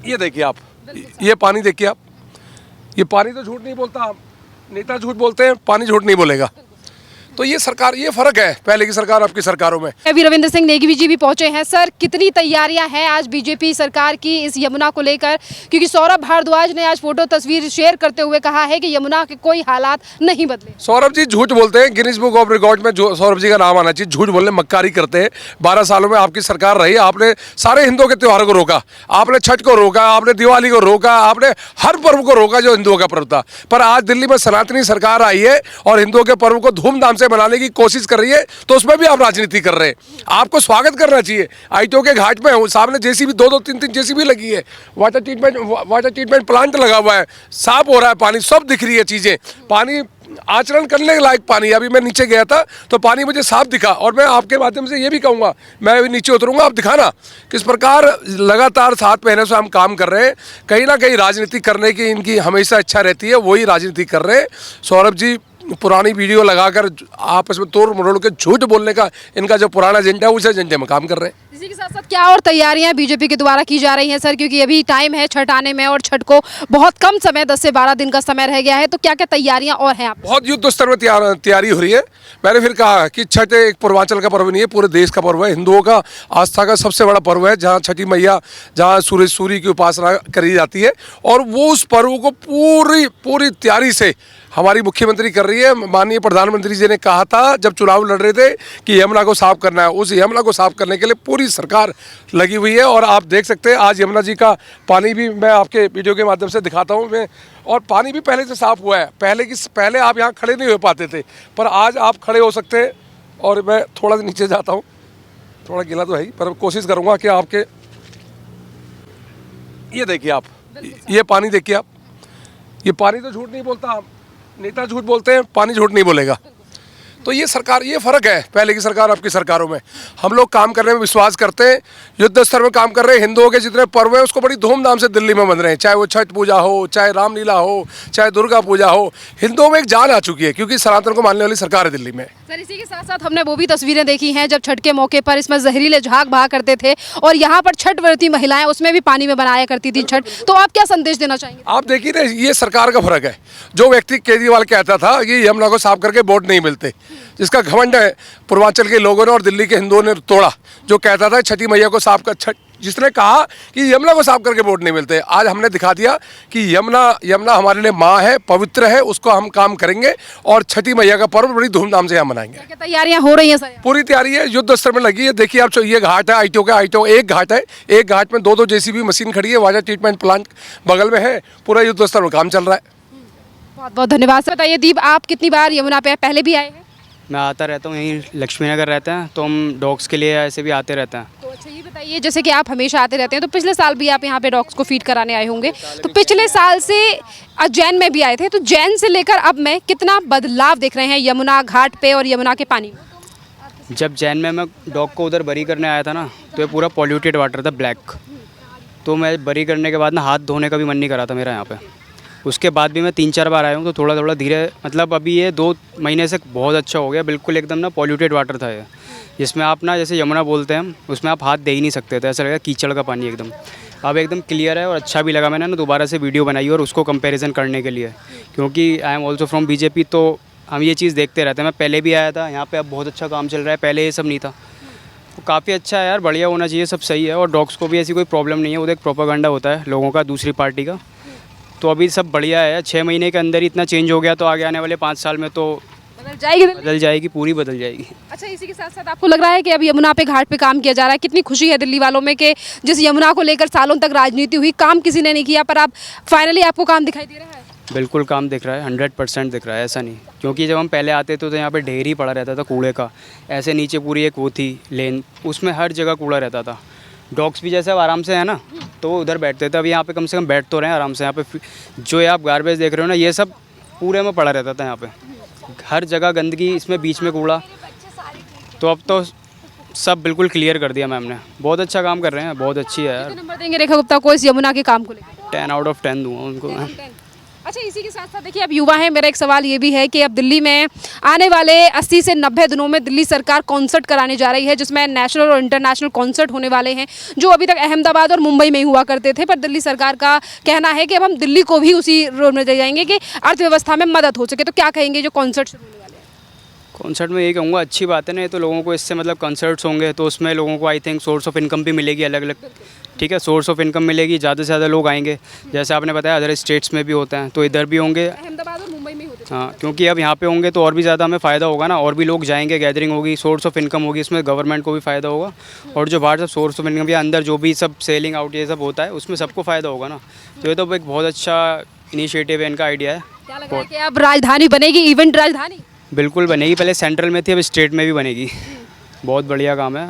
ये देखिए आप, ये पानी देखिए आप, ये पानी तो झूठ नहीं बोलता। नेता झूठ बोलते हैं, पानी झूठ नहीं बोलेगा। तो ये सरकार, ये फर्क है पहले की सरकार अब की सरकारों में। अभी रविंद्र सिंह नेगी जी भी पहुंचे हैं। सर, कितनी तैयारियां हैं आज बीजेपी सरकार की इस यमुना को लेकर? क्योंकि सौरभ भारद्वाज ने आज फोटो तस्वीर शेयर करते हुए कहा है कि यमुना के कोई हालात नहीं बदले। सौरभ जी झूठ बोलते हैं, गिनीज बुक ऑफ रिकॉर्ड में जो सौरभ जी का नाम आना चाहिए। झूठ बोलने मक्कारी करते हैं। 12 सालों में आपकी सरकार रही, आपने सारे हिंदुओं के त्योहारों को रोका, आपने छठ को रोका, आपने दिवाली को रोका, आपने हर पर्व को रोका जो हिंदुओं का पर्व था। पर आज दिल्ली में सनातनी सरकार आई है और हिंदुओं के पर्व को धूमधाम से मनाने की कोशिश कर रही है, तो उसमें भी आप राजनीति कर रहे हैं। आपको स्वागत करना चाहिए। आईटीओ के घाट पे सामने जेसीबी 2-2, 3-3 जेसीबी लगी है, वाटर ट्रीटमेंट प्लांट लगा हुआ है, साफ हो रहा है पानी, सब दिख रही है चीजें। पानी आचरण करने के लायक पानी। अभी मैं नीचे गया था तो पानी मुझे साफ दिखा, और मैं आपके माध्यम से ये भी कहूँगा, मैं अभी नीचे उतरूंगा, आप दिखाना किस प्रकार लगातार 7 महीने से हम काम कर रहे हैं। कहीं ना कहीं राजनीति करने की इनकी हमेशा इच्छा रहती है, वही राजनीति कर रहे हैं। सौरभ जी पुरानी वीडियो लगाकर आपस में तोड़ मरोड़ के झूठ बोलने का इनका जो पुराना एजेंडा है, उस एजेंडे में काम कर रहे हैं। इसी के साथ साथ क्या और तैयारियां बीजेपी के द्वारा की जा रही हैं सर? क्योंकि अभी टाइम है छठ आने में और छठ को बहुत कम समय, 10 से 12 दिन का समय रह गया है, तो क्या क्या तैयारियां और हैं आप? बहुत युद्ध स्तर में तैयारी हो रही है। मैंने फिर कहा कि छठ एक पूर्वांचल का पर्व नहीं है, पूरे देश का पर्व है। हिंदुओं का आस्था का सबसे बड़ा पर्व है, जहाँ छठी मैया, जहाँ सूर्य की उपासना करी जाती है, और वो उस पर्व को पूरी तैयारी से हमारी मुख्यमंत्री कर रही है। माननीय प्रधानमंत्री जी ने कहा था जब चुनाव लड़ रहे थे कि यमुना को साफ करना है, उस यमुना को साफ करने के लिए पूरी सरकार लगी हुई है। और आप देख सकते हैं आज यमुना जी का पानी भी मैं आपके वीडियो के माध्यम से दिखाता हूँ मैं, और पानी भी पहले से साफ हुआ है। पहले आप यहाँ खड़े नहीं हो पाते थे, पर आज आप खड़े हो सकते हैं। और मैं थोड़ा नीचे जाता हूँ, थोड़ा गीला तो है ही, पर कोशिश करूँगा कि आपके, ये देखिए आप, ये पानी देखिए आप, ये पानी तो झूठ नहीं बोलता। नेता झूठ बोलते हैं, पानी झूठ नहीं बोलेगा। तो ये सरकार, ये फर्क है पहले की सरकार अब की सरकारों में। हम लोग काम करने में विश्वास करते हैं, युद्ध स्तर में काम कर रहे हैं। हिंदुओं के जितने पर्व हैं उसको बड़ी धूमधाम से दिल्ली में बन रहे हैं, चाहे वो छठ पूजा हो, चाहे रामलीला हो, चाहे दुर्गा पूजा हो। हिंदुओं में एक जान आ चुकी है, क्योंकि सनातन को मानने वाली सरकार है दिल्ली में। सर, इसी के साथ साथ हमने वो भी तस्वीरें देखी हैं जब छठ के मौके पर इसमें जहरीले झाग बहा करते थे, और यहाँ पर छठ व्रती महिलाएं उसमें भी पानी में बनाया करती थी छठ। तो आप क्या संदेश देना चाहेंगे? आप देखिए ना, ये सरकार का फर्क है। जो व्यक्ति केजरीवाल कहता था कि यमुना को साफ करके वोट नहीं मिलते, जिसका घमंड है पूर्वांचल के लोगों ने और दिल्ली के हिंदुओं ने तोड़ा। जो कहता था छठी मैया को साफ कर, जिसने कहा कि यमुना को साफ करके वोट नहीं मिलते, आज हमने दिखा दिया कि यमुना हमारे लिए माँ है, पवित्र है, उसको हम काम करेंगे, और छठी मैया का पर्व बड़ी धूमधाम से हम मनाएंगे। क्या तैयारियां हो रही हैं सर? पूरी तैयारी है, युद्ध स्तर में लगी है। देखिए आप, ये घाट है आईटीओ का, आईटीओ एक घाट है, एक घाट में 2-2 जेसीबी मशीन खड़ी है, वाटर ट्रीटमेंट प्लांट बगल में है, पूरा युद्ध स्तर में काम चल रहा है। बहुत बहुत धन्यवाद। बताइए दीप, आप कितनी बार यमुना पे पहले भी आए हैं? मैं आता रहता हूँ, यहीं लक्ष्मी नगर रहते हैं, तो हम डॉग्स के लिए ऐसे भी आते रहते हैं। तो अच्छा, ये बताइए, जैसे कि आप हमेशा आते रहते हैं, तो पिछले साल भी आप यहाँ पे डॉग्स को फीड कराने आए होंगे, तो पिछले साल से जैन में भी आए थे, तो जैन से लेकर अब में कितना बदलाव देख रहे हैं यमुना घाट पे और यमुना के पानी में? जब जैन में मैं डॉग को उधर बरी करने आया था ना, तो ये पूरा पॉल्यूटेड वाटर था, ब्लैक। तो मैं बरी करने के बाद ना हाथ धोने का भी मन नहीं करा था मेरा यहाँ पे। उसके बाद भी मैं 3-4 बार आया हूँ, तो थोड़ा थोड़ा धीरे, मतलब अभी ये 2 महीने से बहुत अच्छा हो गया। बिल्कुल एकदम ना पॉल्यूटेड वाटर था ये, जिसमें आप ना जैसे यमुना बोलते हैं, उसमें आप हाथ दे ही नहीं सकते थे, ऐसा लगा कीचड़ का पानी एकदम। अब एकदम क्लियर है और अच्छा भी लगा। मैंने ना दोबारा से वीडियो बनाई और उसको कंपैरिजन करने के लिए, क्योंकि I am also from BJP, तो हम ये चीज़ देखते रहते हैं। मैं पहले भी आया था यहाँ पे, अब बहुत अच्छा काम चल रहा है, पहले ये सब नहीं था। तो काफ़ी अच्छा है यार, बढ़िया होना चाहिए, सब सही है। और डॉग्स को भी ऐसी कोई प्रॉब्लम नहीं है, वो एक प्रोपेगेंडा होता है लोगों का, दूसरी पार्टी का। तो अभी सब बढ़िया है। 6 महीने के अंदर ही इतना चेंज हो गया, तो आगे आने वाले 5 साल में तो बदल जाएगी, पूरी बदल जाएगी। अच्छा, इसी के साथ साथ आपको लग रहा है कि अब यमुना पे घाट पे काम किया जा रहा है? कितनी खुशी है दिल्ली वालों में कि जिस यमुना को लेकर सालों तक राजनीति हुई, काम किसी ने नहीं किया, पर अब फाइनली आपको काम दिखाई दे रहा है? बिल्कुल काम दिख रहा है, 100% दिख रहा है, ऐसा नहीं। क्योंकि जब हम पहले आते थे तो यहाँ पे ढेर ही पड़ा रहता था कूड़े का, ऐसे नीचे पूरी एक वो थी लेन, उसमें हर जगह कूड़ा रहता था। डॉग्स भी जैसे अब आराम से है ना, तो वो उधर बैठते थे। अब यहाँ पे कम से कम बैठ तो रहे हैं आराम से। यहाँ पे जो ये आप गार्बेज देख रहे हो ना, ये सब पूरे में पड़ा रहता था यहाँ पे, हर जगह गंदगी, इसमें बीच में कूड़ा। तो अब तो सब बिल्कुल क्लियर कर दिया मैम ने। बहुत अच्छा काम कर रहे हैं, बहुत अच्छी है यार। नंबर देंगे रेखा गुप्ता को इस यमुना के काम को लेकर? 10 out of 10 दूँगा उनको मैं। अच्छा, इसी के साथ साथ देखिए अब युवा हैं, मेरा एक सवाल ये भी है कि अब दिल्ली में आने वाले 80 से 90 दिनों में दिल्ली सरकार कॉन्सर्ट कराने जा रही है, जिसमें नेशनल और इंटरनेशनल कॉन्सर्ट होने वाले हैं, जो अभी तक अहमदाबाद और मुंबई में ही हुआ करते थे। पर दिल्ली सरकार का कहना है कि अब हम दिल्ली को भी उसी रोड में ले जाएंगे कि अर्थव्यवस्था में मदद हो सके। तो क्या कहेंगे जो कॉन्सर्ट शुरू होने वाले हैं? कॉन्सर्ट में यही कहूँगा, अच्छी बात है ना, तो लोगों को इससे मतलब कंसर्ट्स होंगे तो उसमें लोगों को I think source of income भी मिलेगी अलग अलग। ठीक है, सोर्स ऑफ इनकम मिलेगी, ज़्यादा से ज़्यादा लोग आएंगे। जैसे आपने बताया अदर स्टेट्स में भी होते हैं, तो इधर भी होंगे। अहमदाबाद और मुंबई में होते थे। हाँ, क्योंकि अब यहाँ पे होंगे तो और भी ज़्यादा हमें फ़ायदा होगा ना, और भी लोग जाएंगे, गैदरिंग होगी, सोर्स ऑफ इनकम होगी, इसमें गवर्नमेंट को भी फ़ायदा होगा। और जो बाहर सब सोर्स ऑफ इनकम या अंदर जो भी सब सेलिंग आउट ये सब होता है उसमें सबको फ़ायदा होगा ना। तो ये तो एक बहुत अच्छा इनिशिएटिव है, इनका आइडिया है। क्या लग रहा है कि अब राजधानी बनेगी, इवेंट राजधानी? बिल्कुल बनेगी, पहले सेंट्रल में थी, अब स्टेट में भी बनेगी। बहुत बढ़िया काम है,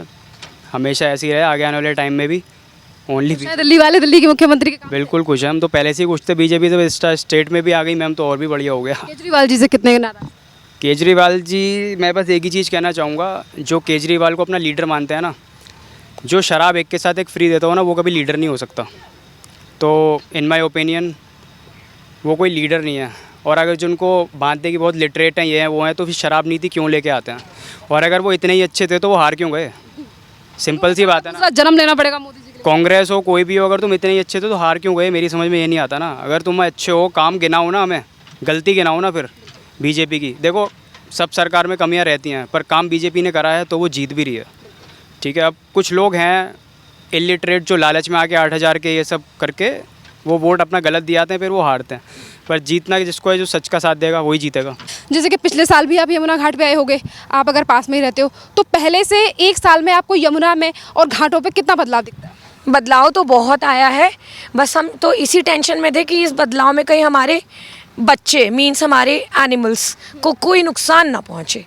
हमेशा ऐसे ही रहे आगे आने वाले टाइम में भी। ओनली दिल्ली वाले दिल्ली के मुख्यमंत्री के काम। बिल्कुल खुश है हम तो, पहले से ही खुश थे। बीजेपी से स्टेट में भी आ गई मैम, तो और भी बढ़िया हो गया। केजरीवाल जी से कितने नाराज? केजरीवाल जी, मैं बस एक ही चीज़ कहना चाहूँगा, जो केजरीवाल को अपना लीडर मानते हैं ना, जो शराब एक के साथ एक फ्री देता हो ना, वो कभी लीडर नहीं हो सकता। तो इन माय ओपिनियन वो कोई लीडर नहीं है। और अगर जिनको बांधते कि बहुत लिटरेट हैं, ये हैं वो हैं, तो फिर शराब नीति क्यों लेके आते हैं? और अगर वो इतने ही अच्छे थे तो वो हार क्यों गए? सिंपल सी बात है ना। दूसरा जन्म लेना पड़ेगा मोदी जी के लिए। कांग्रेस हो कोई भी हो, अगर तुम इतने ही अच्छे थे तो हार क्यों गए? मेरी समझ में ये नहीं आता ना। अगर तुम अच्छे हो, काम गिनाओ ना, हमें गलती गिनाओ ना। फिर बीजेपी की देखो, सब सरकार में कमियां रहती हैं, पर काम बीजेपी ने करा है तो वो जीत भी रही है। ठीक है, अब कुछ लोग हैं इलिटरेट जो लालच में आके 8,000 के ये सब करके वो वोट अपना गलत दिए आते हैं, फिर वो हारते हैं। पर जीतना जिसको है, जो सच का साथ देगा वही जीतेगा। जैसे कि पिछले साल भी आप यमुना घाट पे आए होंगे, आप अगर पास में ही रहते हो, तो पहले से एक साल में आपको यमुना में और घाटों पे कितना बदलाव दिखता है? बदलाव तो बहुत आया है, बस हम तो इसी टेंशन में थे कि इस बदलाव में कहीं हमारे बच्चे मीन्स हमारे एनिमल्स को कोई नुकसान ना पहुँचे।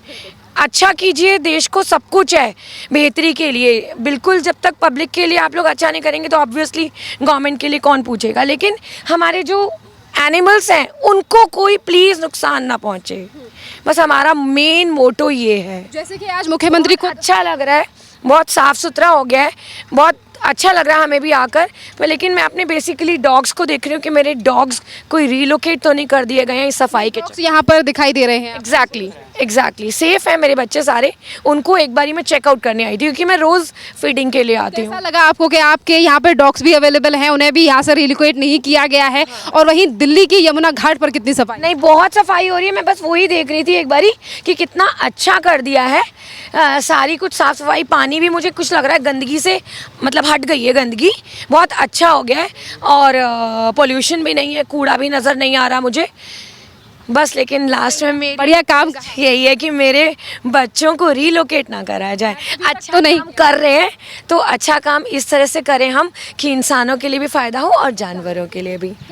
अच्छा कीजिए, देश को सब कुछ है बेहतरी के लिए। बिल्कुल, जब तक पब्लिक के लिए आप लोग अच्छा नहीं करेंगे तो ऑब्वियसली गवर्नमेंट के लिए कौन पूछेगा। लेकिन हमारे जो एनिमल्स हैं उनको कोई प्लीज़ नुकसान ना पहुँचे, बस हमारा मेन मोटो ये है। जैसे कि आज मुख्यमंत्री को अच्छा लग रहा है, बहुत साफ़ सुथरा हो गया है, बहुत अच्छा लग रहा है हमें भी आकर। पर लेकिन मैं अपने बेसिकली डॉग्स को देख रही हूँ कि मेरे डॉग्स कोई रिलोकेट तो नहीं कर दिए गए हैं इस सफाई के चक्कर। यहाँ पर दिखाई दे रहे हैं। एग्जैक्टली सेफ है मेरे बच्चे सारे। उनको एक बारी मैं चेकआउट करने आई थी, क्योंकि मैं रोज़ फीडिंग के लिए आती हूँ। कैसा लगा आपको कि आपके यहाँ पर डॉग्स भी अवेलेबल हैं, उन्हें भी यहाँ से रिलोकेट नहीं किया गया है? और वहीं दिल्ली की यमुना घाट पर कितनी सफाई? नहीं, बहुत सफाई हो रही है। मैं बस वही देख रही थी एक बारी कि कितना अच्छा कर दिया है। सारी कुछ साफ़ सफाई, पानी भी मुझे कुछ लग रहा है गंदगी से मतलब हट गई है, गंदगी बहुत अच्छा हो गया है। और पोल्यूशन भी नहीं है, कूड़ा भी नज़र नहीं आ रहा मुझे बस। लेकिन लास्ट में मेरी बढ़िया काम यही है कि मेरे बच्चों को रिलोकेट ना कराया जाए। अच्छा तो नहीं काम कर रहे हैं तो अच्छा काम इस तरह से करें हम कि इंसानों के लिए भी फ़ायदा हो और जानवरों के लिए भी।